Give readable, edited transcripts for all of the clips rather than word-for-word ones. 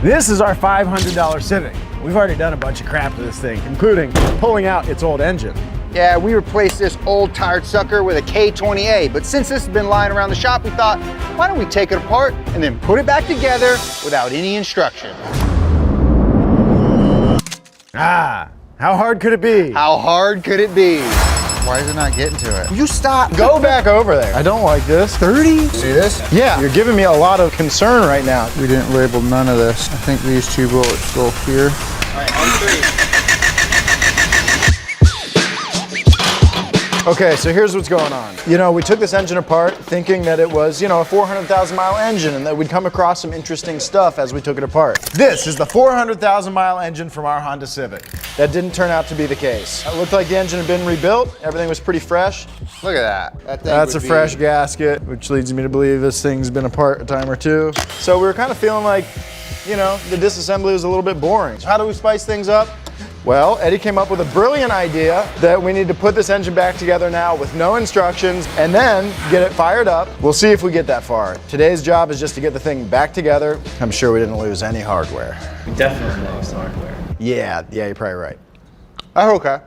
This is our $500 Civic. We've already done a bunch of crap to this thing, including pulling out its old engine. Yeah, we replaced this old tired sucker with a K20A, but since this has been lying around the shop, we thought, why don't we take it apart and then put it back together without any instruction? Ah, how hard could it be? How hard could it be? Why is it not getting to it? You stop. Go back over there. I don't like this. 30? See this? Yeah, you're giving me a lot of concern right now. We didn't label none of this. I think these 2 bullets go here. All right, on 3. Okay, so here's what's going on. You know, we took this engine apart thinking that it was, you know, a 400,000 mile engine and that we'd come across some interesting stuff as we took it apart. This is the 400,000 mile engine from our Honda Civic. That didn't turn out to be the case. It looked like the engine had been rebuilt. Everything was pretty fresh. Look at that. That's a fresh gasket, which leads me to believe this thing's been apart a time or two. So we were kind of feeling like, you know, the disassembly was a little bit boring. So how do we spice things up? Well, Eddie came up with a brilliant idea that we need to put this engine back together now with no instructions and then get it fired up. We'll see if we get that far. Today's job is just to get the thing back together. I'm sure we didn't lose any hardware. We definitely lost hardware. Yeah, you're probably right. Okay.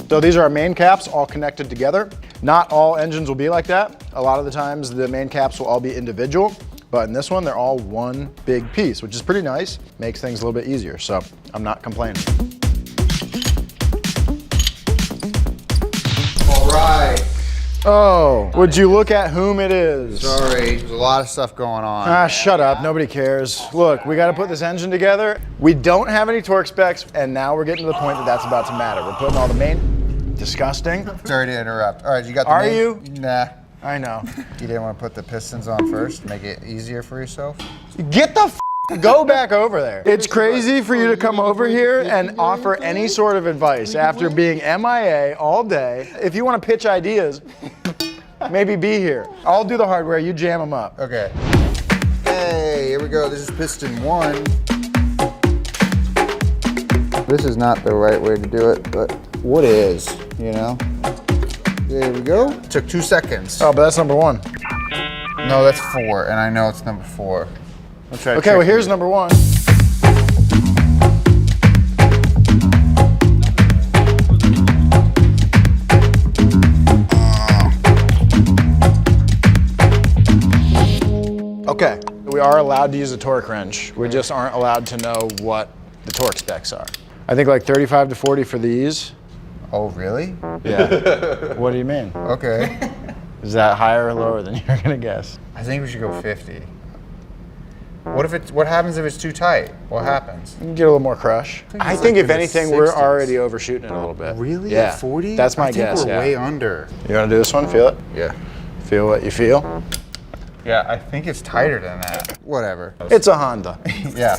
So these are our main caps all connected together. Not all engines will be like that. A lot of the times the main caps will all be individual. But in this one, they're all one big piece, which is pretty nice. Makes things a little bit easier, so I'm not complaining. All right. Oh, would you look at whom it is? Sorry, there's a lot of stuff going on. Ah, shut up, nobody cares. Look, we gotta put this engine together. We don't have any torque specs, and now we're getting to the point that that's about to matter. We're putting all the main, disgusting. Sorry to interrupt. All right, you got the Are main? you? Nah. I know. You didn't want to put the pistons on first, make it easier for yourself? Get the go back over there. It's crazy for you to come over here and offer any sort of advice after being MIA all day. If you want to pitch ideas, maybe be here. I'll do the hardware, you jam them up. Okay. Hey, here we go. This is piston 1. This is not the right way to do it, but what is, you know? There we go. Took 2 seconds. Oh, but that's number 1. No, that's 4, and I know it's number 4. I'll try to Okay, well trick here's you. number 1. Okay, we are allowed to use a torque wrench. We just aren't allowed to know what the torque specs are. I think like 35 to 40 for these. Oh, really? Yeah. What do you mean? Okay. Is that higher or lower than you're gonna guess? I think we should go 50. What happens if it's too tight? What happens? You can get a little more crush. I it's think like if in the anything, we're 60s. already overshooting it a little bit. Really? Yeah. At 40? That's my I think guess, we're yeah. way under. You wanna do this one? Feel it? Yeah. Feel what you feel? Yeah, I think it's tighter than that. Whatever. It's a Honda. Yeah.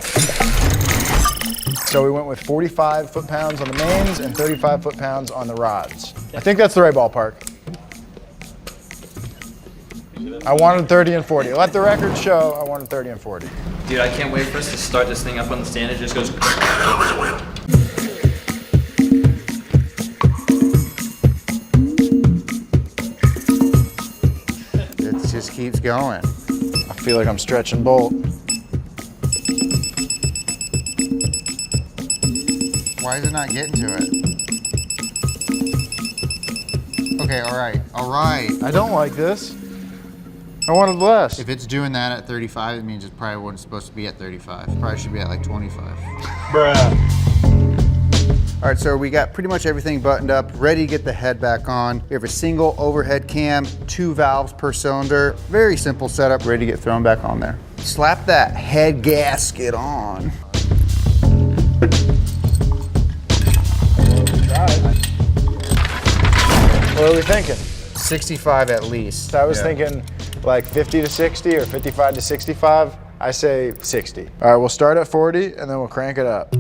So we went with 45 foot-pounds on the mains and 35 foot-pounds on the rods. I think that's the right ballpark. I wanted 30 and 40. Let the record show I wanted 30 and 40. Dude, I can't wait for us to start this thing up on the stand. It just goes. It just keeps going. I feel like I'm stretching bolt. Why is it not getting to it? Okay, all right, all right. I don't like this. I wanted less. If it's doing that at 35, it means it probably wasn't supposed to be at 35. It probably should be at like 25. Bruh. All right, so we got pretty much everything buttoned up, ready to get the head back on. We have a single overhead cam, 2 valves per cylinder. Very simple setup, ready to get thrown back on there. Slap that head gasket on. What are we thinking? 65 at least. I was thinking like 50 to 60 or 55 to 65. I say 60. All right, we'll start at 40 and then we'll crank it up.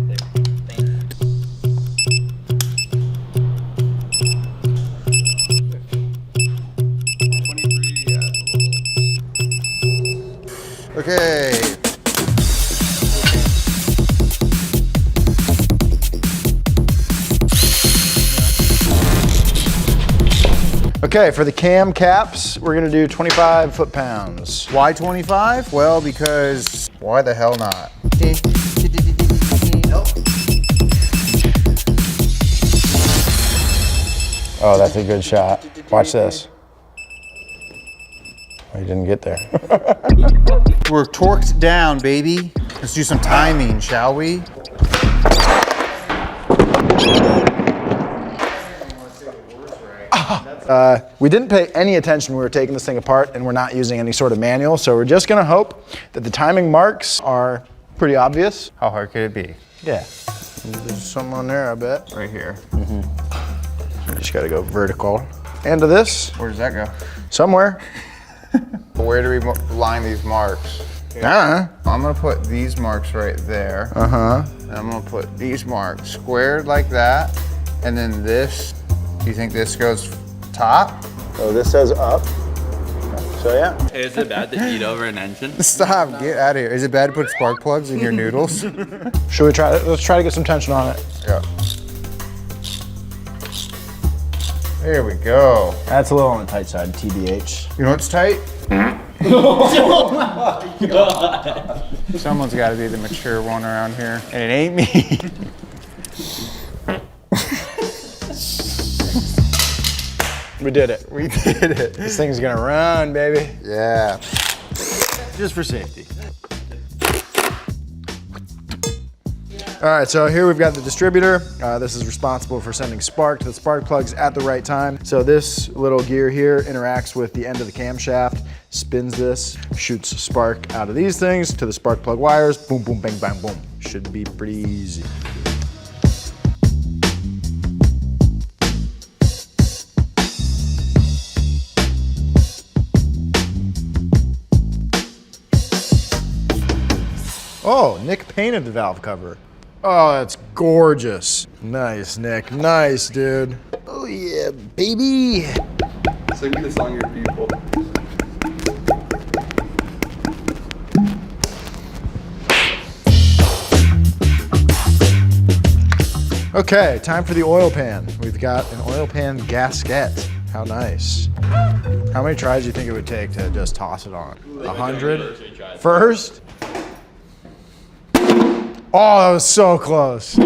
Okay. Okay, Okay, for the cam caps, we're gonna do 25 foot-pounds. Why 25? Well, because why the hell not? Oh, that's a good shot. Watch this. Oh, he didn't get there. We're torqued down, baby. Let's do some timing, shall we? We didn't pay any attention when we were taking this thing apart, and we're not using any sort of manual, so we're just gonna hope that the timing marks are pretty obvious. How hard could it be? Yeah. There's some on there, I bet. Right here. You just gotta go vertical. And to this, Where does that go? somewhere. Where do we line these marks? Ah. I'm gonna put these marks right there. And I'm gonna put these marks squared like that. And then this, do you think this goes top? Oh, this says up. So yeah. Is it bad to eat over an engine? Stop, get out of here. Is it bad to put spark plugs in your noodles? Should we try it? Let's try to get some tension on it. Yeah. There we go. That's a little on the tight side, TBH. You know what's tight? Someone's got to be the mature one around here, and it ain't me. We did it. We did it. This thing's gonna run, baby. Yeah. Just for safety. All right, so here we've got the distributor. This is responsible for sending spark to the spark plugs at the right time. So this little gear here interacts with the end of the camshaft, spins this, shoots spark out of these things to the spark plug wires. Boom, boom, bang, bang, boom. Should be pretty easy. Oh, Nick painted the valve cover. Oh, that's gorgeous. Nice, Nick. Nice, dude. Oh yeah, baby. Sing me the song your people. Okay, time for the oil pan. We've got an oil pan gasket. How nice. How many tries do you think it would take to just toss it on? 100? First? Oh, that was so close.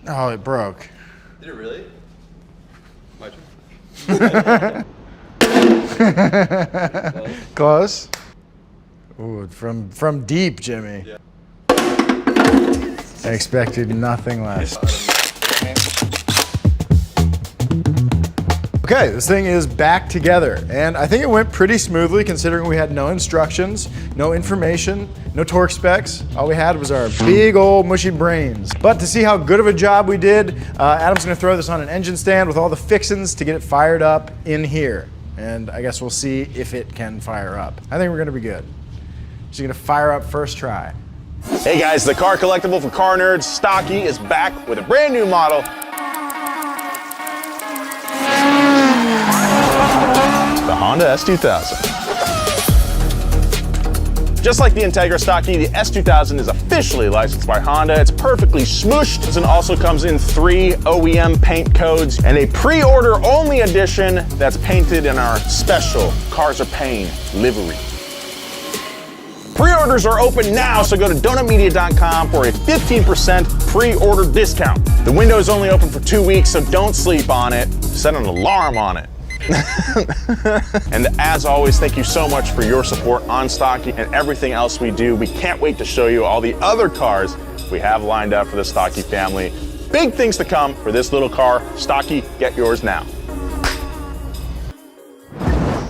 Oh, it broke. Did it really? Close? Ooh, from deep, Jimmy. Yeah. I expected nothing less. Okay, this thing is back together, and I think it went pretty smoothly considering we had no instructions, no information, no torque specs. All we had was our big old mushy brains. But to see how good of a job we did, Adam's gonna throw this on an engine stand with all the fixins to get it fired up in here. And I guess we'll see if it can fire up. I think we're gonna be good. She's gonna fire up first try. Hey guys, the car collectible for car nerds, Stocky, is back with a brand new model. The Honda S2000. Just like the Integra Stocky, the S2000 is officially licensed by Honda. It's perfectly smooshed and also comes in 3 OEM paint codes and a pre-order only edition that's painted in our special Cars Are Paying livery. Pre-orders are open now, so go to donutmedia.com for a 15% pre-order discount. The window is only open for 2 weeks, so don't sleep on it. Set an alarm on it. And as always, thank you so much for your support on Stocky and everything else we do. We can't wait to show you all the other cars we have lined up for the Stocky family. Big things to come for this little car. Stocky, get yours now.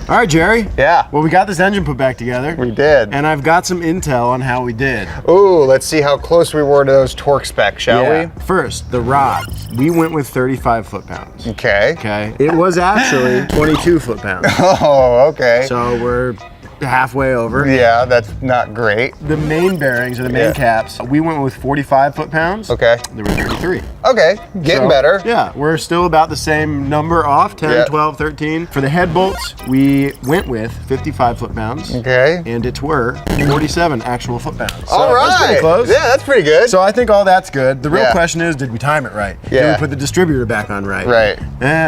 All right, Jerry. Yeah. Well, we got this engine put back together. We did. And I've got some intel on how we did. Ooh, let's see how close we were to those torque specs, shall we? First, the rod. We went with 35 foot-pounds. Okay. Okay. It was actually 22 foot-pounds. Oh, okay. So we're halfway over. Yeah, that's not great. The main bearings or the main Yeah. caps, we went with 45 foot-pounds. Okay. They were 33. Okay, getting So, better. Yeah, we're still about the same number off, 10, Yeah. 12, 13. For the head bolts, we went with 55 foot-pounds. Okay. And it were 47 actual foot-pounds. So All right. That's pretty close. Yeah, that's pretty good. So I think all that's good. The real Yeah. question is, did we time it right? Did Yeah. we put the distributor back on right? Right.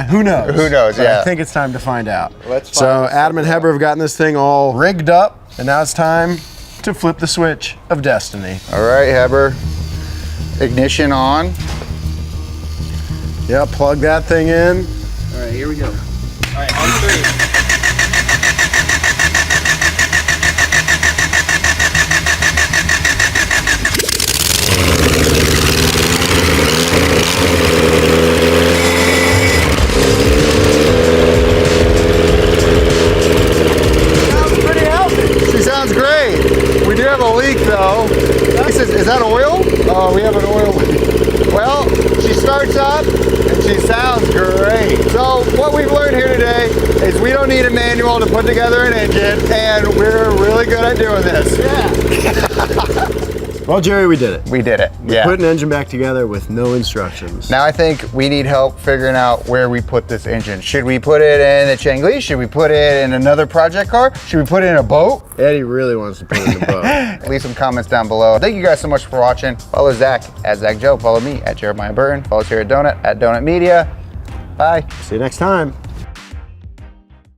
Who knows? Who knows, But yeah. I think it's time to find out. Let's So find Adam and Heber have gotten this thing all rigged up, and now it's time to flip the switch of destiny. All right, Heber. Ignition on. Yeah, plug that thing in. All right, here we go. All right, on 3. Sounds pretty healthy. She sounds great. We do have a leak though. He says, is that oil? Oh, we have an oil leak. Well, she starts up and she sounds great. So what we've learned here today is we don't need a manual to put together an engine, and we're really good at doing this. Well, Jerry, we did it. We did it. Yeah. Put an engine back together with no instructions. Now I think we need help figuring out where we put this engine. Should we put it in the Changli? Should we put it in another project car? Should we put it in a boat? Eddie really wants to put it in the boat. Leave some comments down below. Thank you guys so much for watching. Follow Zach at Zach Joe. Follow me at Jeremiah Burton. Follow us here at Donut Media. Bye. See you next time.